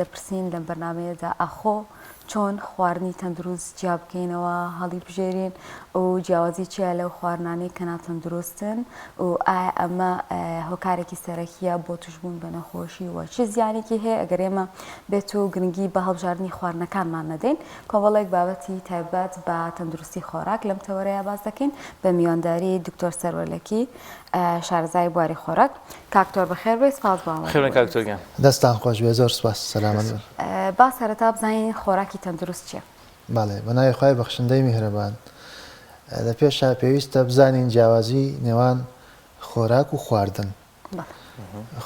دەپرسین لەم بەرنامەیەدا ئاخۆ چۆن خواردنی تەندروست جیا بکەینەوە هەڵی بژێرین و جیاوازی چیە لەو خواردنانەی کە ناتەندروستن و ئایا ئەمە هۆکارێکی سەرەکیە بۆ توشبوون بە نەخۆشی وە چ زیانێکی هەیە ئەگەر ئێمە بێت و گرنگی بە هەڵبژاردننی خواردنەکانمان نەدەین کۆمەڵێک بابەتی تایبەت بە تەندروستی خۆراک لەم تەوەرەیە باس دەکەین بە میوانداری دکتۆر سەروەرلەکی شارەزای بواری خۆراک کاکتۆر بەخێر بێ سپاس بۆ خێرن کاکتۆر دەستان خۆش بێ زۆر سپاس سەلامەت با سەرەتا بزانین خۆراکی تەندروست چییە؟ بەڵێ بەناوی خوای بەخشندەی میهرەبان لە پێشا پێویستە بزانین جیاوازی نێوان خۆراک و خواردن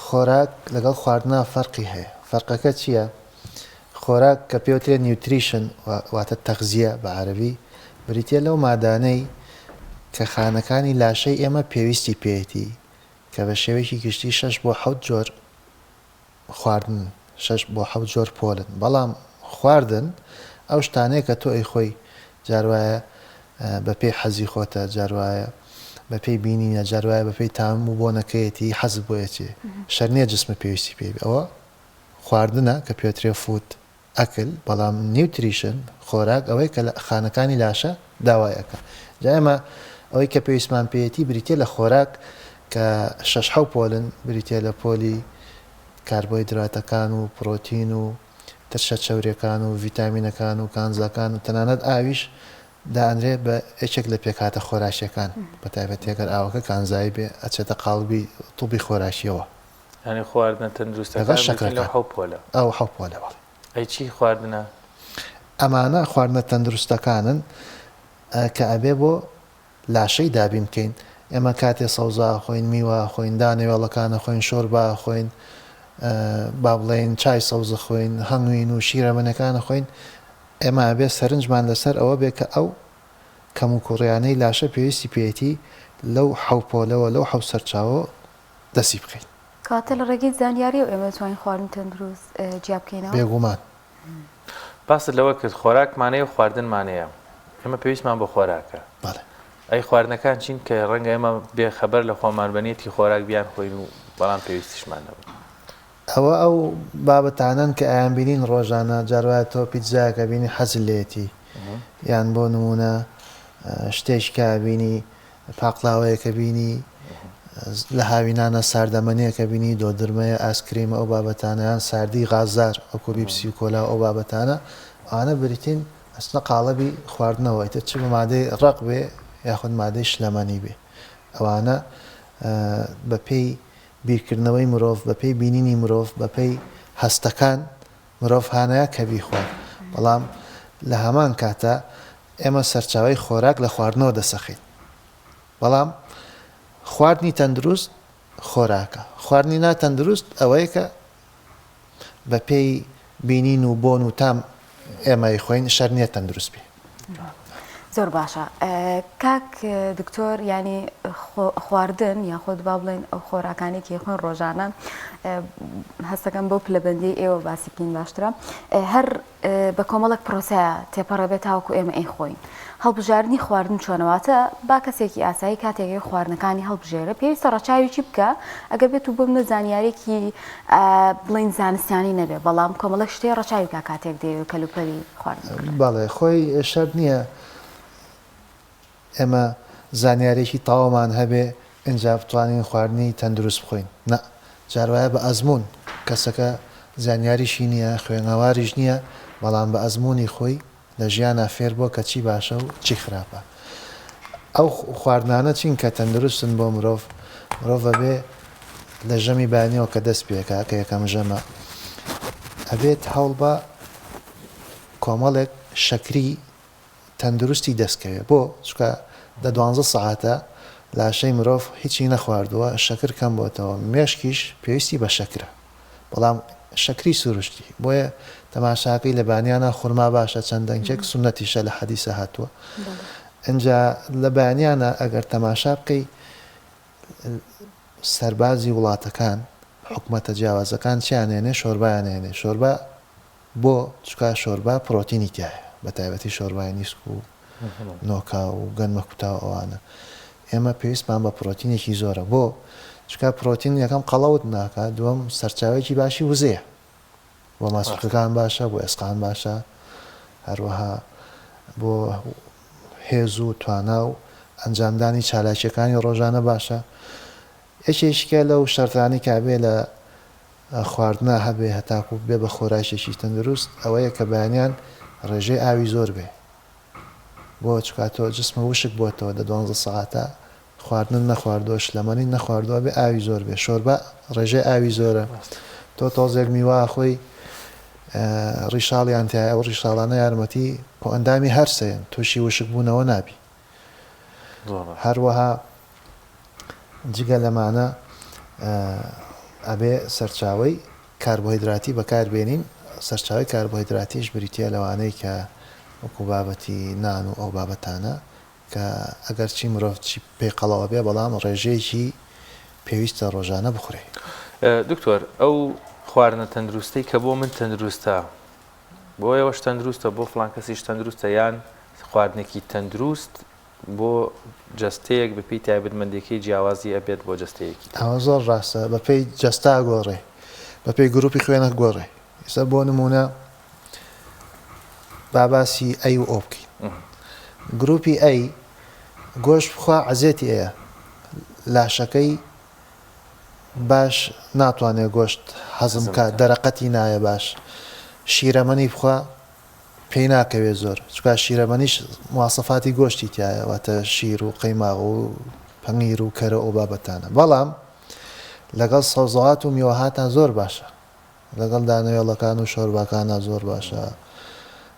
خۆراک لەگەڵ خواردنا فەرقی هەیە فەرقەکە چییە؟ خۆراک کە پێوترێت نیوتریشن واتە تەغزیە بە عەرەبی بریتە لەو مادانەی کە خانەکانی لاشەی ئێمە پێویستی پێێتی کە بە شێوەیەکی گشتی 6 بۆ 7 جۆر خواردن 6 بۆ 7 جۆر پۆلن بەڵام خواردن ئەو شتانەیە کە تۆ ئەی خۆی جاروایە بە پێی حەزی خۆتە جاروایە بە پێی بینینە جاروایە بە پێی تام و بۆ نەکەیەتی حەز بۆیەتی شەرنیە جسمە پێویستی پێ ئەوە خواردنە کە پێوترێ فوت ئەکل بەڵام نیوتریشن خۆراک ئەوەی کە لە خانەکانی لاشە داوایەکە جا ئێمە ئەوەی کە پێویستمان پێێتی بریتێ لە خۆراک کە 6 پۆلن بریتێ لە پۆلی کاربۆیدراتەکان و پرۆتین و ترشە چەورەکان و ڤیتامینەکان و کانزەکان و تەنانەت ئاویش دانرێ بە یەکێک لە پێکاتە خۆراشیەکان بە تایبەتێکەر ئاوەکە کانزایی بێ ئەچێتە قاڵبی تووبی خۆراشیەوە ینی خواردنە تەندروستە ئەو حەوپۆلەوە ئەی چی خواردنە؟ ئەمانە خواردنە تەندروستەکانن کە ئەبێ بۆ لاشەی دابین بکەین ئێمە کاتێ سەوزا خۆین میوە خۆین دانێوەڵەکانە خۆین شۆربا خۆین با بڵێن چای سەوزە خۆین هەنگوین و شیرەمەنەکانە خۆین ئێمە بێ سەرنجمان لەسەر ئەوە بێ کە ئەو کەم و کوڕیانەی لاشە پێویستی پێێتی لەو حەوپۆلەوە لەو حەو سەرچاوە دەسی بکەین کاتە لە ڕێگەی زانیاری و ئێمە توانین خواردن تەندروست جیا بکەینەوە بێگومان باست لەوە کرد خۆراکمانەیە و خواردنمانەیە ئێمە پێویستمان بۆ خۆراکە ئەی خواردنەکان چین کە ڕەنگە ئێمە بێخەبەر لە خۆمانبەنیەتی خۆراک بیان خۆین و بەڵام پێویستیشمان نەبوو ئەوە ئەو بابەتانن کە ئایان بینین ڕۆژانە جاروایە تۆ پیتزایەکە بینی حەزل لێتی یان بۆ نمونە شتێککە بینی پاقلاوەیەکە بینی لە هاوینانە ساردەمەنەیەکە بینی دۆدرمەیە ئاسکریمە ئەو بابەتانیان ساردی غازار ئەو بیپسی و کۆلا ئەو بابەتانە ئەوانە بریتین ئەسنە قاڵەبی خواردنەوە ئیتر چ بە مادەی ڕق بێ یاخود مادەی شلەمەنی بێ ئەوانە بە پێی بیرکردنەوەی مرۆڤ بە پێی بینینی مرۆڤ بە پێی هەستەکان مرۆڤ هانەیە کە بیخۆن بەڵام لە هەمان کاتە ئێمە سەرچاوی خۆراک لە خواردنەوە دەسەخین بەڵام خواردنی تەندروست خۆراکە خواردنی ناتەندروست ئەوەیە کە بە پێی بینین و بۆن و تام ئێمەی خۆین شەرنیە تەندروست بێ زۆر باشە کاک دکتۆر ینی خواردن یاخۆت با بڵێن ئەو خۆراکانی کە خۆن ڕۆژانە هەستەکەم بۆ پلەبەندی ئێوە باسی بکەین باشترە هەر بە کۆمەڵک پرۆسەیە تێپەڕەبێت تاوەکو ئێمە ئەی خۆین هەڵبژاردننی خواردن چۆنەواتە با کەسێکی ئاسایی کاتێکی خواردنەکانی هەڵبژێرە پێویستە ڕەچاویی بکە ئەگەر بێت و بمنە زانیارێکی بڵین زانستیانی نەبێ بەڵام کۆمەڵک شتێ ڕەچاوی بکە کاتێک دەوێت کەلوپەلی خواردن بەڵێ خۆی شەرت نییە ئێمە زانیارێکی تاوامان هەبێ ئینجا بتوانین خواردنی تەندروست بخۆین نە جاروایە بە ئەزمون کەسەکە زانیاریشی نییە خوێنەواریش نییە بەڵام بە ئەزمموی خۆی لە ژیانە فێر بۆ کە چی باشە و چی خراپە ئەو خواردانە چین کە تەندروستن بۆ مرۆڤ بێ لە ژەمی بانیەوە کە دەست پێکە کە یەکەم ژەمە ئەبێت هەوڵ بە کۆمەڵێک شەکری تەندروستی دەستکەوێت بۆ چکە دە 12 سەعاتە لاشەی مرۆڤ هیچی نەخواردووە شەکر کەم بۆتەوە مێشکیش پێویستی بە شەکرە بەڵام شەکری سروشتی بۆیە تەماشاکەی لە بانیانە خورما باشە چەندەنگێک سونەتیشە لە حەدیسە هاتووە ئەجا لە بانیانە ئەگەر تەماشا بکەی سەربازی وڵاتەکان حکومەتە جیاوازەکان چیانێنێ شۆربایانێنێ شۆربا بۆ چکە شۆربا پرۆتینی تایە بە تایبەتی شۆربای نیسک و نۆکا و گەنمە کوتا ئەوانە ئێمە پێویستمان بە پرۆتینێکی زۆرە بۆ چکە پرۆتین یەکەم قەڵەوت ناکات دووەم سەرچاوێکی باشی وزەیە بۆ ماسوولەکان باشە بۆ ئێسقان باشە هەروەها بۆ هێز و توانا و ئەنجامدانی چالاکیەکانی ڕۆژانە باشە یەکێکە لەو شەرتانی کابێ لە خواردنا هەبێ هەتاکو بێ بە خۆراکێکی تەندروست ئەوەیە کە بەیانیان ڕێژەی ئاوی زۆر بێ بۆ چکاتەوە جسمە وشک بۆتەوە لە 12 سەعاتە خواردن نەخواردووە شلەمەنی نەخواردووە بێ ئاوی زۆر بێ شۆربە ڕێژەی ئاوی زۆرە تۆ تۆزێک میوا خۆی ڕیشاڵیان تایە ئەو ڕیشاڵانە یارمەتی بۆ ئەندامی هەرسەیەن تووشی وشک بوونەوە نابی هەروەها جگە لەمانە ئەبێ سەرچاوی کاربۆهیدراتی بەکاربێنین سەرچاوی کاربۆهیدراتیش بریتە لەوانەی کە وەکو بابەتی نان و ئەو بابەتانە کە ئەگەر چی مرۆڤ پێی قەڵەوە بێ بەڵام ڕێژەیەکی پێویستە ڕۆژانە بخورێ. دکتۆر ئەو خواردنە تەندروستی کە بۆ من تەندروستە بۆ ئێوەش تەندروستە بۆ فڵان کەسیش تەندروستە یان خواردنێکی تەندروست بۆ جەستەیەک بەپێی تایبەتمەندێکی جیاوازی ئەبێت بۆ جەستەیەکی ئەوە زۆر ڕاستە بەپێی جەستا گۆڕێ بەپێی گروپی خوێنە گۆڕێ ئێستا بۆ نمونە باباسی ئەی و ئۆ بکەین گروپی ئەی گۆشت بخوا عەزێتی ئەیە لاشەکەی باش ناتوانێت گۆشت حەزم کات دەرەقەتی نایە باش شیرەمەنی بخوا پێی ناکەوێت زۆر چکە شیرەمەنیش مواسەفاتی گۆشتی تایە واتە شیر و قەیماغ و پەنیر و کەرە ئەو بابەتانە بەڵام لەگەڵ سەوزەهات و میوەهاتان زۆر باشە لەگەڵ دانەوێڵەکان و شۆرباکانە زۆر باشە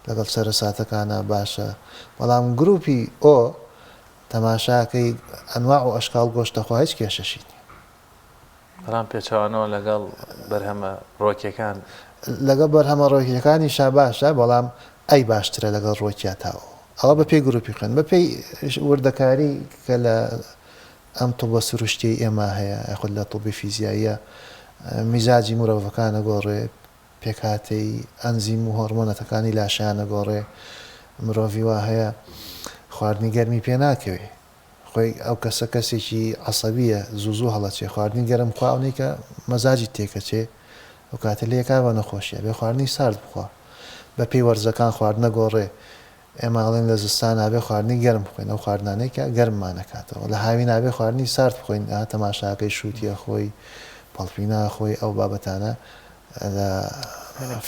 لەگەڵ سەرساتەکانە باشە بەڵام گروپی ئۆ تەماشاکەی ئەنواع و ئەشکال گۆشتەخوا هیچ کێشەشی بەڵام پێچەوانەوە لەگەڵ بەرهەمە ڕۆکیەکان لەگەڵ بەرهەمە ڕۆکیەکانیشا باشە بەڵام ئەی باشترە لەگەڵ ڕۆکیاتاوە ئەوە بە پێی گروپی خوێن بە پێی وردەکاری کە لە ئەم تۆ بە سروشتی ئێمە هەیە یاخود لە تۆبی فیزیاییە میزاجی مرۆڤەکانە گۆڕێ پێکهاتەی ئەنزیم و هۆرمۆنەتەکانی لاشیانە گۆڕێ مرۆڤی وا هەیە خواردنی گەرمی پێ ناکەوێ خۆی ئەو کەسە کەسێکی عەسەبیە زوو هەڵەچێ خواردنی گەرم خواونی کە مەزاجی تێکەچێ ئەو کاتە لێکاوە نەخۆشیە بێ خواردنی سارد بخوا بە پێی وەرزەکان خواردنە گۆڕێ ئێماڵێن لە زستان نابێ خواردنی گەرم بخۆین ئەو خواردانەیەکە گەرممانەکاتەوە لە هاوی نابێ خواردنی سارد بخۆین تەماشاکەی شووتیە خۆی پەڵپینا خۆی ئەو بابەتانە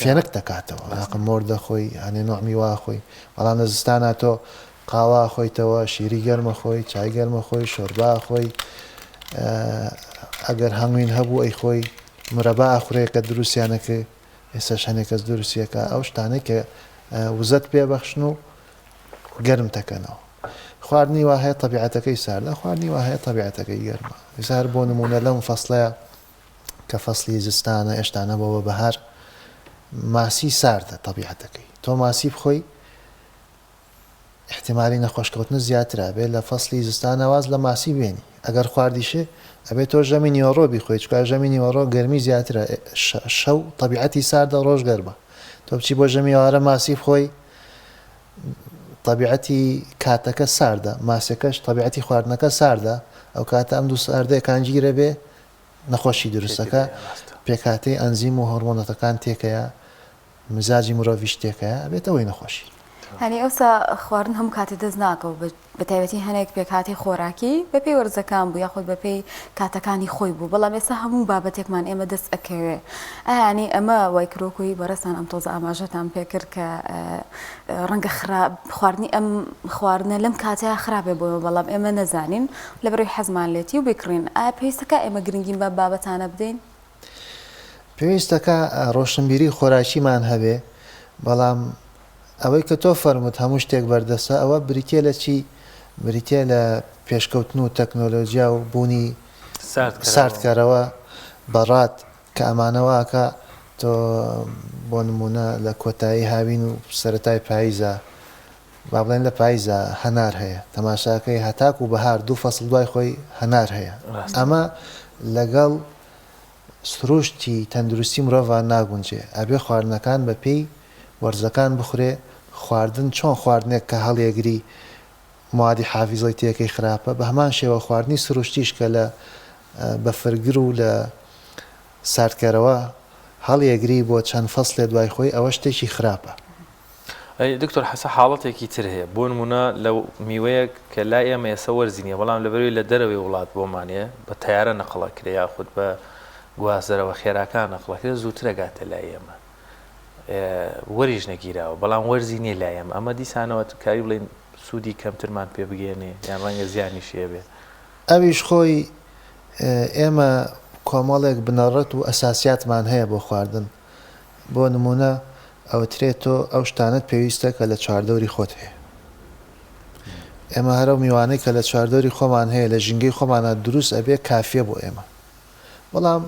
فێنک دەکاتەوە لاقم مۆردە خۆی هەنێ نوعمی وا خۆی بەڵام لە زستانە تۆ قاوا خۆیتەوە شیری گەرمە خۆی چای گەرمە خۆی شۆربا خۆی ئەگەر هەمووین هەبوو ئەی خۆی مرەبا ئاخورەیەکە دروستیانەکە ئێستا هەنێک کەس دروستیەکە ئەو شتانەی کە وزەت پێبەخشن و گەرم تەکەنەوە خواردنی وا هەیە تەبیعەتەکەی ساردە خواردنی وا هەیە تەبیعەتەکەی گەرمە ئێستا بۆ نمونە لەم فەسڵەیە کە فەسڵی زستانە ئێشتانە بەوە بەهار ماسی ساردە تەبیعەتەکەی تۆ ماسی بخۆی احتیمالی نەخۆشکەوتن زیاترە بێت لە فەسڵی زستانە واز لە ماسی بێنی ئەگەر خواردیشێ ئەبێت تۆ ژەمی نیوەڕۆ بیخۆی چکار ژەمی نیوەڕۆ گەرمی زیاترە شەو تەبیعەتی ساردە ڕۆژ گەرمە تۆ بچی بۆ ژەمی ئێوارە ماسی بخۆی تەبیعەتی کاتەکە ساردە ماسەکەش تەبیعەتی خواردنەکە ساردە ئەو کاتە ئەم دوو ساردەیەکان گیرە بێ نەخۆشی دروستەکە پێکاتەی ئەنزیم و هۆرمۆنەتەکان تێکەیە مزاجی مرۆڤیش تێکەیە ئەبێتەوەی نەخۆشی هەنی ئەوسا خواردن هەموو کاتی دەست ناکەوت بە تایبەتی هەنێک پێکاتی خۆراکی بە پێی وەرزەکان بوو یاخود بە پێی کاتەکانی خۆی بوو بەڵام ئێستا هەموو بابەتێکمان ئێمە دەست ئەکەوێ ئەیانی ئەمە وای کرۆکوی بەڕێستان ئەم تۆزە ئاماژەتان پێکرد کە ڕەنگە خواردنی ئەم خواردنە لەم کاتەیە خراپێ بۆەوە بەڵام ئێمە نەزانین لە بەرەوەی حەزمان لێتی و بکڕین ئایا پێویستەکە ئێمە گرنگین بە بابەتانە بدەین پێویستەکە ڕۆشنبیری خۆراکیمان هەبێ بەڵام ئەوەی کە تۆ فەرمووت هەموو شتێک بەردەسە ئەوە بریتە لە چی بریتە لە پێشکەوتن و تەکنۆلۆژیا و بوونی ساردکارەوە بەڕات کە ئەمانەوەکە تۆ بۆ نمونە لە کۆتایی هاوین و سەرەتای پاییزە با بڵێن لە پاییزە هەنار هەیە تەماشاکەی هەتاک و بەهار دوو فەسڵ دوای خۆی هەنار هەیە ئەمە لەگەڵ سروشتی تەندروستی مرۆڤ ناگونجێ ئەبێ خواردنەکان بە پێی وەرزەکان بخورێ خواردن چۆن خواردنێک کە هەڵیەگری موادی حافیزەی تێکەی خراپە بە هەمان شێوە خواردنی سروشتیش کە لە بەفرگر و لە ساردکەرەوە هەڵیەگری بۆ چەند فەسلێ دوای خۆی ئەوە شتێکی خراپە. دکتۆر حەسە حاڵەتێکی تر هەیە بۆ نمونە لەو میوەیەک کە لای ئێمە ئێستا وەرزینیە بەڵام لەبەروی لە دەرەوەی وڵات بۆمانەیە بە تەیارە نەقڵەکرێ یاخود بە گوازەرەوە خێراکان نەقڵەکرێ زووتر ئەگاتە لای ئێمە وەریش نەگیراوە بەڵام وەرزی نیە لای ئێمە ئەمە دیسانەوە کاری بڵێن سوودی کەمترمان پێ بگەێنێ یان ڕەنگە زیانی شێ بێ. ئەویش خۆی ئێمە کۆمەڵێک بنەڕەت و ئەساسیاتمان هەیە بۆ خواردن. بۆ نمونە ئەوترێتۆ ئەو شتانت پێویستە کە لە چواردەوری خۆت هەیە. ئێمە هەرە میوانەی کە لە چواردەوری خۆمان هەیە لە ژینگەی خۆمانە دروست ئەبێ کافیە بۆ ئێمە. بەڵام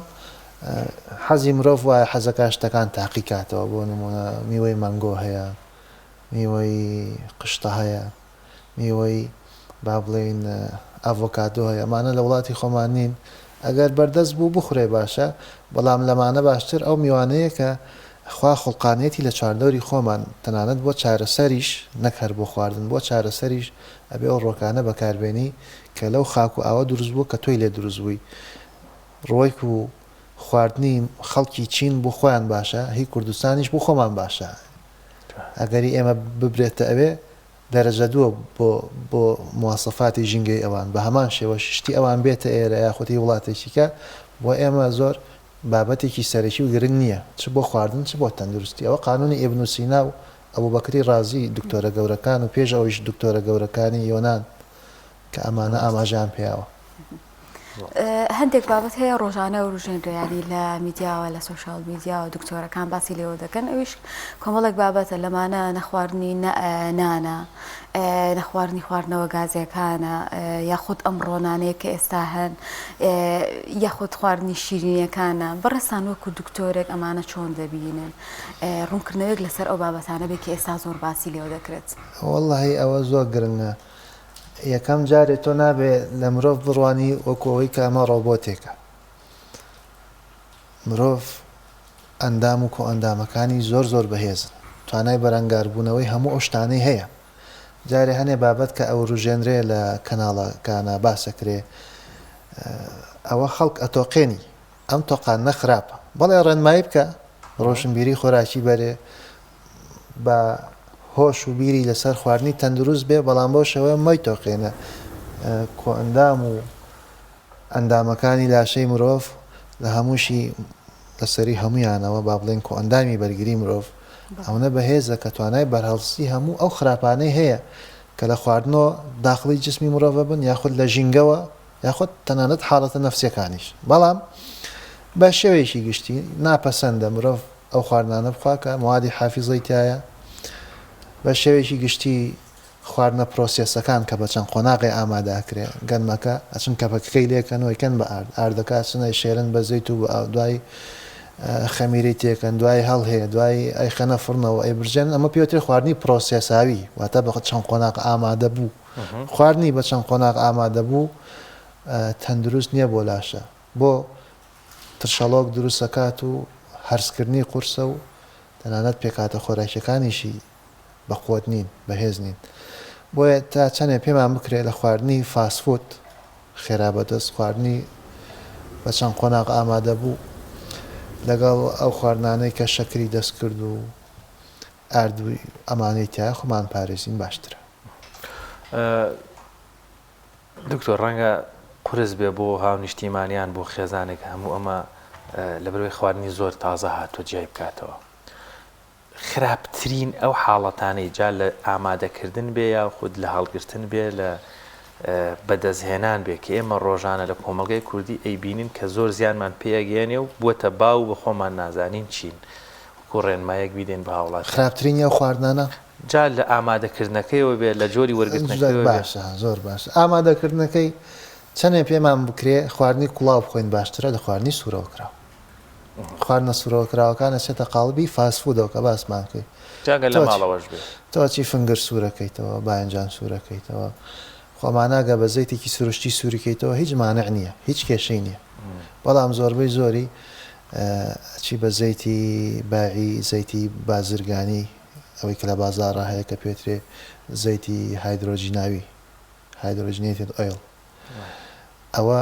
حەزی مرۆڤ وایە حەزەکە شتەکان تاقیکاتەوە بۆ نمونە میوەی مانگۆ هەیە، میوەی قشتە هەیە، میوەی با بڵێن ئەڤۆکادۆ هەیە. ئەمانە لە وڵاتی خۆمان نین ئەگەر بەردەست بوو بخورێ باشە بەڵام لەمانە باشتر ئەو میوانەیە کە خوا خوڵقانێتی لە چواردەوری خۆمان تەنانەت بۆ چارەسەریش نەک هەر بۆ خواردن بۆ چارەسەریش ئەبێ ئەو ڕۆکانە بەکاربێنی کە لەو خاک و ئاوە دروست بوو کە تۆی لێ دروست بووی. ڕۆیک و خواردنی خەڵکی چین بۆ خۆیان باشە هی کوردستانیش بۆ خۆمان باشە. ئەگەری ئێمە ببرێتە ئەوێ دەرەجە دووە بۆ مواسەفاتی ژینگەی ئەوان بە هەمان شێوە شتی ئەوان بێتە ئێرە یاخودی وڵاتێکیکە بۆ ئێمە زۆر بابەتێکی سەرەکی و گرنگ نییە چ بۆ خواردن چ بۆ تەندروستی. ئەوە قانونی ئیبن سینا و ئەبوبەکری رازی دکتۆرە گەورەکان و پێش ئەویش دکتۆرە گەورەکانی یۆنان کە ئەمانە ئاماژیان پێیاوە. هەندێک بابەت هەیە ڕۆژانە و ڕژێنرایانی لە میدیاوە لە سوۆشال میدیا و دکتۆرەکان باسی لێوە دەکەن ئەویش کۆمەڵێک بابەتە لەمانە نەخواردنی نانە نەخواردنی خواردنەوە گازیەکانە یاخود ئەم ڕۆنانەیە کە ئێستا هەن یاخود خواردنی شیرینیەکانە بەڕێستان وەکو دکتۆرێک ئەمانە چۆن دەبینن ڕوونکردنەوەک لەسەر ئەو بابەتانە بێت کە ئێستا زۆر باسی لێوە دەکرێت. وەڵڵاهی ئەوە زۆر گرنگە. یەکەم جارێ تۆ نابێت لە مرۆڤ بڕوانی وەکەوەی کە ئەمە ڕۆبۆتێکە. مرۆڤ ئەندام و کۆ ئەندامەکانی زۆر زۆر بەهێزن توانای بەرەنگاربوونەوەی هەموو ئەو شتانەی هەیە. جارێ هەنێ بابەت کە ئەو ڕژێنرێ لە کەناڵەکانە باسەکرێ ئەوە خەڵک ئەتۆقێنی ئەم تۆقان نەخراپە بەڵێ ڕێنمایی بکە ڕۆشنبیری خۆراکی بەرێ بە هۆش و بیری لەسەر خواردنی تەندروست بێ بەڵام بۆ شەوە مەی تۆقێنە کۆ ئەندام و ئەندامەکانی لاشەی مرۆڤ لە هەمووشی لەسەری هەمویانەوە با بڵێن کۆ ئەندامی بەرگری مرۆڤ ئەوە بەهێزە کە توانای بەرهەڵسی هەموو ئەو خراپانەی هەیە کە لە خواردنەوە داخڵی جسمی مرۆڤە بن یاخود لە ژینگەوە یاخود تەنانەت حاڵەتە نەفسیەکانیش. بەڵام بە شێوەیەکی گشتی ناپەسەندە مرۆڤ ئەو خواردنانە بخوا کە موادی حافیزەی تایە بە شێوەیەکی گشتی خواردنە پرۆسیسەکان کە بە چەند قۆناغی ئامادەکرێ گەنمەکە ئەچن کەپەکەی لێکەنەوە کەن بە ئاردەکە چنە شێرن بە زەیت و دوای خەمیری تێکەن دوای هەڵ هەیە دوای ئەیخەنە فڕنەوە ئەی برژێن ئەمە پێوتری خواردنی پرۆسیساوی واتە بە چەند قۆناغ ئامادە بوو. خواردنی بە چەند قۆناغ ئامادە بوو تەندروست نییە بۆ لاشە بۆ ترشەڵۆک دروستەکات و هەرسکردنی قورسە و تەنانەت پێکاتە خۆراکیەکانیشی بەخۆت نین بەهێز نین. بۆیە تا چەندێ پێمان بکرێت لە خواردنی فاسفۆت خێرابەدەست خواردنی بە چەند قۆناغ ئامادە بوو لەگەڵ ئەو خواردنانەی کە شەکری دەست کرد و ئاردووی ئەمانەی تیا خۆمان پارێزین باشترە. دکتۆر ڕەنگە قورس بێ بۆ هاونیشتیمانیان بۆ خێزانێک هەموو ئەمە لەبەرەوەی خواردنی زۆر تازە هاتووە جیای بکاتەوە. خراپترین ئەو حاڵەتانەی جا لە ئامادەکردن بێ یا خود لە هەڵگرتن بێ لە بەدەستهێنان بێ کە ئێمە ڕۆژانە لە کۆمەڵگەی کوردی ئەیبینین کە زۆر زیانمان پێگەێنێ و بووەتە باو بە خۆمان نازانین چین وەکو ڕێنمایەک بیدێن بە هاوڵات. خراپترین ئەو خواردنانە جا لە ئامادەکردنەکەیەوە بێ لە جۆری وەرگرتنەکەی باشە زۆر باش ئامادەکردنەکەی چەندێ پێمان بکرێ خواردنی کوڵاو بخۆین باشترە لە خواردنی سوورەوە کراوە. خواردنە سوورەوە کراوەکانە چێتە قاڵبی فاسفودەوە کە باسمان کرد جاگە لە ماڵەوەش بێ تۆ چی فنگەر سوورەکەیتەوە باەنجان سوورەکەیتەوە خۆماناگە بە زەیتێکی سروشتی سووریکەیتەوە هیچ مانع نییە هیچ کێشەی نییە. بەڵام زۆربەی زۆری چی بە زەیتی باعی زەیتی بازرگانی ئەوەی کە لە بازاڕە هەیە کە پێترێ زەیتی هایدرۆجیناوی هایدرۆجینێتد ئۆیڵ ئەوە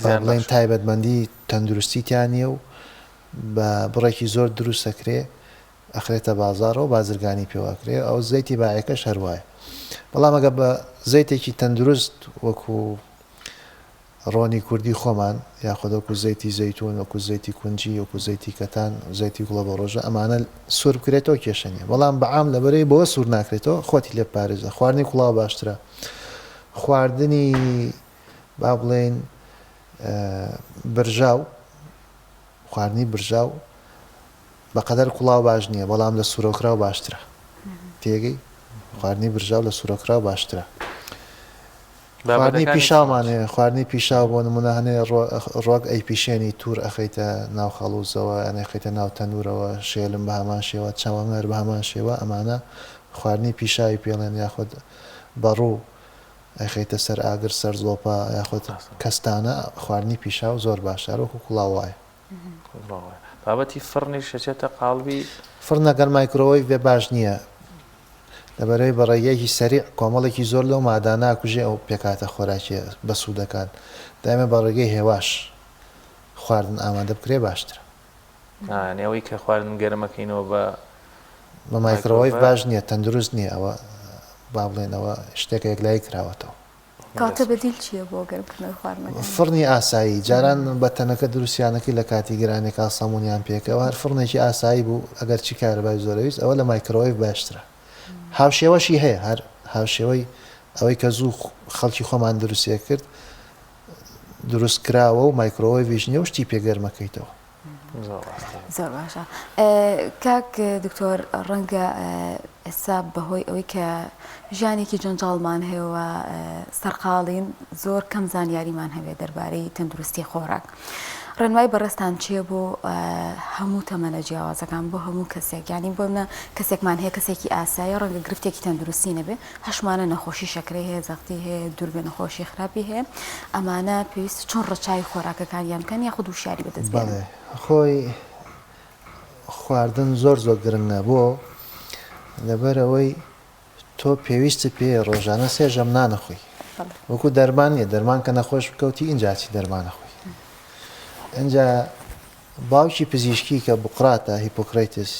بڵێن تایبەتمەندی تەندروستیتیان نیە و بە بڕێکی زۆر دروست دەکرێ ئەخرێتە بازارەوە بازرگانی پێواکرێ ئەو زەیتی باەکەش هەروایە بەڵام ئەگە بە زەیتێکی تەندروست وەکو ڕۆنی کوردی خۆمان یاخۆ وەکو زەیتی زەیتون وەکو زەیتی کونجی وەکو زەیتی کەتان زەیتی گوڵە بە ڕۆژە ئەمانە سوور بکرێتەوە کێشەنیە بەڵام بەعام لەبەرەی بەوە سوور ناکرێتەوە خۆتی لێ پارێزە خواردنی کوڵاو باشترە خواردنی با بڵێن برژاو خواردنی برژاو بەقەدەر کوڵاو باش نییە بەڵام لە سوورۆکراو باشترە تێگەی خواردنی برژاو لە سوورۆکراو باشترە خواردنی پیشاومانەیە خواردنی پیشاو بۆ نمونە هەنێ ڕۆک ئەی پیشێنی توور ئەخەیتە ناو خەڵوزەوە ئەنێخیتە ناو تەنورەوە شێلم بە هەمان شێوە چاوەمەر بە هەمان شێوە ئەمانە خواردنی پیشاوی پێڵێن یاخود بەڕوو ئەخەیتە سەر ئاگر سەر زۆپا یاخود کەستانە خواردنی پیشاو زۆر باشە وەکو کوڵاوایە بابەتی فڕنی شەچێتە قاڵبی فڕ نەگەر مایکرۆوەی بێ باش نییە لەبەرەوەی بەڕێگەیەکی سەریع کۆمەڵێکی زۆر لەو ماداناکوژێ ئەو پێکاتە خۆراکی بە سوودەکان دائمە بە ڕێگەی هێواش خواردن ئامادە بکرێ باشترە نێەوەی کە خواردن گەرمەکەینەوە بە مایکرۆوەی باش نییە تەندروست نییە ئەوە با بڵێنەوە شتێکە یەکلای کراوەتەوە کاتە بەدیل چییە بۆ گەرمکردنەوەی خواردنەکە فڕنی ئاسایی جاران بە تەنەکە دروستیانەکەی لە کاتی گرانێکا سەمونیان پێکەوە هەر فڕنێکی ئاسایی بوو ئەگەر چی کارەبای زۆرەویست ئەوە لە مایکرۆوەی باشترە هاوشێوەشی هەیە هەر هاوشێوەی ئەوەی کە زوو خەڵکی خۆمان دروستیە کرد دروست کراوە و مایکرۆوەی ویژنیە و شتی پێگەرمەکەیتەوە زۆر باشە کاک دکتۆر ڕەنگە ئێستا بەهۆی ئەوەی کە ژیانێکی جەنجاڵمان هەیەوە سەرقاڵین زۆر کەم زانیاریمان هەبێ دەربارەی تەندروستی خۆراک ڕێنمای بەڕێستان چییە بۆ هەموو تەمەنە جیاوازەکان بۆ هەموو کەسێک ینی بۆ منە کەسێکمان هەیە کەسێکی ئاسایی ڕەنگە گرفتێکی تەندروستی نەبێ هەشمانە نەخۆشی شەکرەی هەیە زەختی هەیە دووربێ نەخۆشی خراپی هەیە ئەمانە پێویست چۆن ڕەچاوی خۆراکەکانیان بکەن یاخود وشیاری بەدەست بێنن خۆی خواردن زۆر زۆر گرنگە بۆ لەبەرەوەی تۆ پێویستت پێ ڕۆژانە سێ ژەم نانەخۆی وەکو دەرمان نیە دەرمان کە نەخۆش بکەوتی ئینجاچی دەرمانەخۆی ئەجا باوکی پزیشکی کە بقراتە هیپۆکرەیتس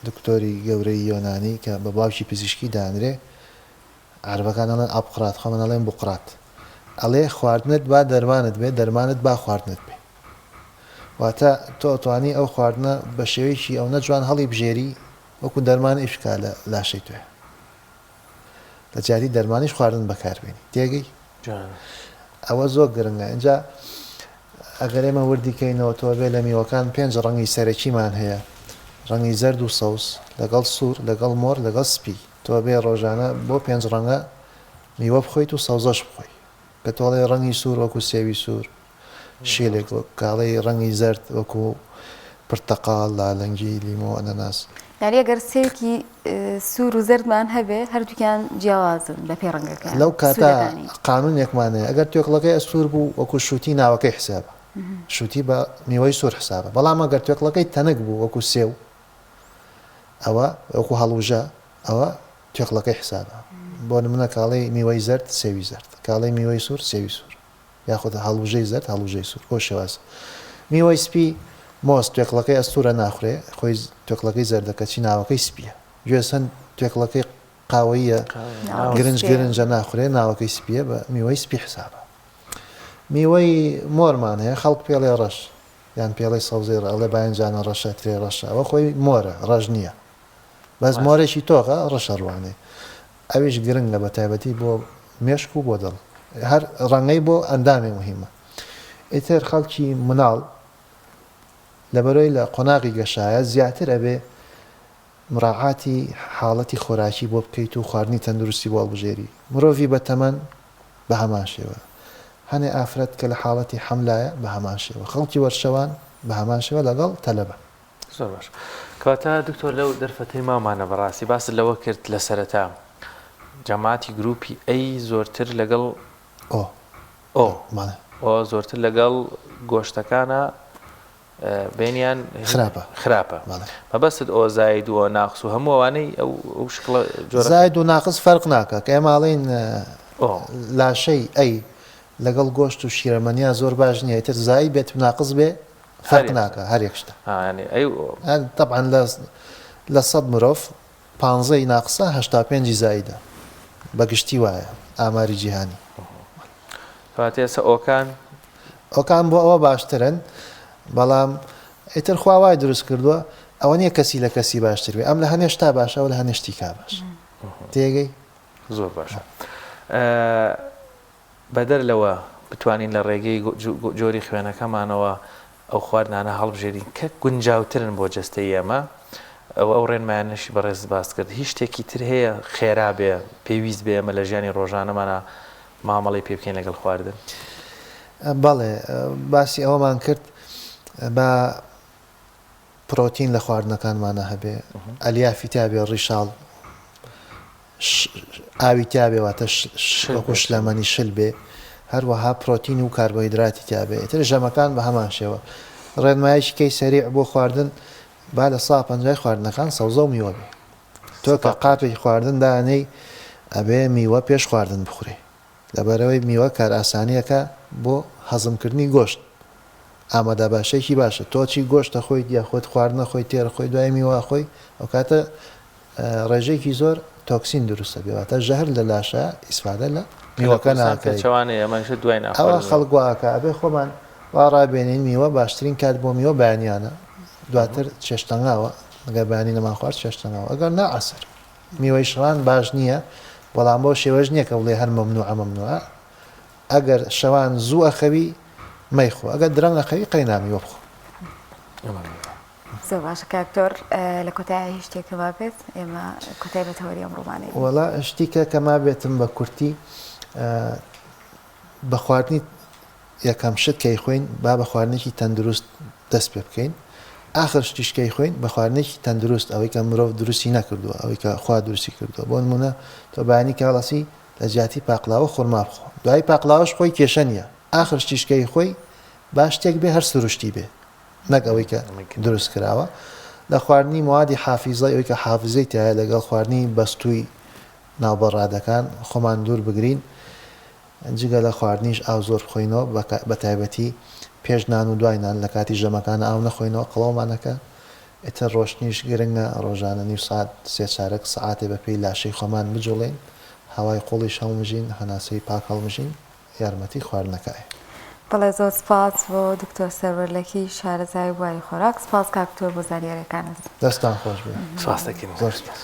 دکتۆری گەورەی یۆنانی کە بە باوکی پزیشکی دانرێ عەرەبەکان ئەڵێن ئابقرات خۆمان ئەڵێن بقرات ئەڵێ خواردنت با دەرمانت بێ دەرمانت با خواردنت بێ واتە تۆ ئەتوانی ئەو خواردنە بە شێوەیەکی ئەو نەجوان هەڵی بژێری وەکو دەرمان ئیشکا لە لاشەی توێ لە جاری دەرمانیش خواردن بەکاربێنی تێگەی ئەوە زۆر گرنگە اینجا ئەگەر ئێمە وردیکەینەوە تۆ بێ لە میوەکان 5 ڕەنگی سەرەکیمان هەیە ڕەنگی زەرد و سەوس لەگەڵ سوور لەگەڵ مۆر لەگەڵ سپی تۆ بێ ڕۆژانە بۆ 5 ڕەنگە میوە بخۆیت و سەوزەش بخۆی کە تۆڵێ ڕەنگی سوور وەکو سێوی سوور شیلێک کاڵەی ڕەنگی زەرد وەکو پرتەقاڵ لالەنگی لیمۆ ئەنەناس یاری ئەگەر سێوکی سوور و زەردمان هەبێ هەردووکیان جیاوازن بە پێ ڕەنگەکە لەو کاتە قانونێکمانەیە ئەگەر توێکڵەکەی ئەستور بوو وەکو شووتی ناوەکەی حسابە شووتی بە میوەی سوور حسابە بەڵام ئەگەر توێکڵەکەی تەنک بوو وەکو سێو ئەوە وەکو هەڵوژە ئەوە توێکڵەکەی حسابە بۆ نمونە کاڵەی میوەی زەرد سێوی زەرد کاڵەی میوەی سوور سێوی سوور یاخود هەڵوژەی زەرد هەڵوژەی سوور بۆ شێواز میوەی سپی مۆست توێکڵەکەی ئەستورە ناخورێ خۆی توێکڵەکەی زەردەکە چی ناوەکەی سپیە گوێسەن توێکڵەکەی قاوەیە گرنج گرنجە ناخورێ ناوەکەی سپیە بە میوەی سپی حسابە میوەی مۆرمان هەیە خەڵک پێڵێ ڕەش یان پێڵی سەوزەی ئەڵێ باەنجانە ڕەشە ترێ ڕەشە ئەوە خۆی مۆرە ڕەش نییە بەس مۆرێکی تۆغە ڕەشە ڕوانێ ئەویش گرنگە بە تایبەتی بۆ مێشک و بۆ دڵ هەر ڕەنگەی بۆ ئەندامی مهمە ئیتر خەڵکی مناڵ لەبەرەوەی لە قۆناغی گەشایە زیاتر ئەبێ مراعاتی حاڵەتی خۆراکی بۆ بکەیت و خواردنی تەندروستی بۆ هەڵبژێری مرۆڤی بە تەمەن بە هەمان شێوە هەنێ ئافرەت کە لە حاڵەتی حەملایە بە هەمان شێوە خەڵکی وەرشەوان بە هەمان شێوە لەگەڵ تەلەبە زۆر باش کەواتە دکتۆر لەو دەرفەتەی مامانە بەڕاستی باس لەوە کرد لە سەرەتا جەماعەتی گروپی ئەی زۆرتر لەگەڵ ئۆ زۆرتر لەگەڵ گۆشتەکانە بینیان خراپە مەبەست ئۆ زاید و ناقص و هەموو ئەوانەی ئەو شکڵە زاید و ناقص فەرق ناکە کە ئێماڵین لاشەی ئەی لەگەڵ گۆشت و شیرەمەنیا زۆر باش نیە تر زای بێت و ناقص بێ فەرق ناکە هەر یەک شتە طبعا لە 100 مرۆڤ 15 ناقسە 85 زایدە بەگشتی وایە ئاماری جیهانی فاتێسە ئۆکان بۆ ئەوە باشترن بەڵام ئیتر خواوای دروست کردووە ئەوە نییە کەسی لە کەسی باشتر بێ ئەم لە هەنێشتا باشە و لە هەنێشتی کا باش تێگەی زۆر باشە بەدەر لەوە بتوانین لە ڕێگەی جۆری خوێنەکەمانەوە ئەو خواردنانە هەڵبژێرین کە گونجاوترن بۆ جەستەی ئێمە ئەو ڕێنمایانەشی بەڕێز باس کرد هیچ شتێکی تر هەیە خێرا بێ پێویست بێ ئەمە لە ژیانی ڕۆژانەمانە مامەڵی پێ بکەین لەگەڵ خواردن بەڵێ باسی ئەوەمان کرد بە پرۆتین لە خواردنەکانمانە هەبێ ئەلیافی تا بێ ڕیشاڵ ئاوی تا بێواتە شلەمەنی شل بێ هەروەها پرۆتین و کاربۆهیدراتی تا بێ ئیتر ژەمەکان بە هەمان شێوە ڕێنمایشی کەی سەریع بۆ خواردن با لە 150 خواردنەکان سەوزە و میوە بێ تۆ کە قاپێکی خواردن دانەی ئەبێ میوە پێش خواردن بخورێ لەبەرەوەی میوە کار ئاسانیەکە بۆ هەزمکردنی گۆشت ئامادە باشێکی باشە تۆ چی گۆشتە خۆی یاخۆت خواردنە خۆی تێرە خۆی دوای میوە خۆی ئەو کاتە ڕێژەیەکی زۆر تۆکسین دروستە بێواتە ژەهر لە لاشە ئیسفادە لە میوەکە ئەوە خەڵگوواکە ئەبێ خۆمان وا ڕابێنین میوە باشترین کات بۆ میوە بەیانیانە دواتر چێشتەنگاوە ئەگەر بەیانی نەمان خوارد چێشتەنگاوە ئەگەر نائەسر میوەی شەوان باش نییە بەڵام بۆ شێوەژ نییە کە بڵێ هەر مەمنوعە مەمنوعە ئەگەر شەوان زوو ئەخەوی مەیخۆ ئەگەر درەنگ ئەخەوی قەینامیوە بخۆ زۆر باشە کاکتۆر لە کۆتایی هیچ شتێکە با بێت ئێمە کۆتای بەتەوەری ئەمڕۆمانەی وەڵا شتێکە کە ما بێتم بە کورتی بە خواردنی یەکەم شت کەی خوێن با بە خواردنێکی تەندروست دەست پێ بکەین ئاخر شتیشکەی خوێن بە خواردنێکی تەندروست ئەوەی کە مرۆڤ دروستی نەکردووە ئەوەی کە خوا دروستی کردووە بۆ نمونە تۆ بەیانی کاڵەسی لە جیاتی پاقلاوە خورما بخۆ دوای پاقلاوەش خۆی کێشە نییە ئاخر شتیشکەی خۆی با شتێک بێ هەر سروشتی بێ نەک ئەوەی کە دروست کراوە لە خواردنی موادی حافیزە ئەوەی کە حافزەی تایە لەگەڵ خواردنی بەستووی ناوبەڕادەکان خۆمان دوور بگرین جگە لە خواردنیش ئاو زۆر بخۆینەوە بە تایبەتی پێش نان و دوای نان لە کاتی ژەمەکان ئاو نەخۆینەوە قەڵەومانەکە ئیتر ڕۆشتنیش گرنگە ڕۆژانە نیو سعات سێ چارەک سعاتێ بە پێی لاشەی خۆمان بجوڵێن هەوای قوڵیش هەڵمژین هەناسەی پاک هەڵمژین یارمەتی خواردنەکەی بەڵێ زۆر سپاس بۆ دکتۆر سەروەرلەکی شارەزای وای خۆراک سپاس کاکتۆر بۆ زانیاریەکانت دەستان خۆش بێ سپاس دەکەین زۆر سپاس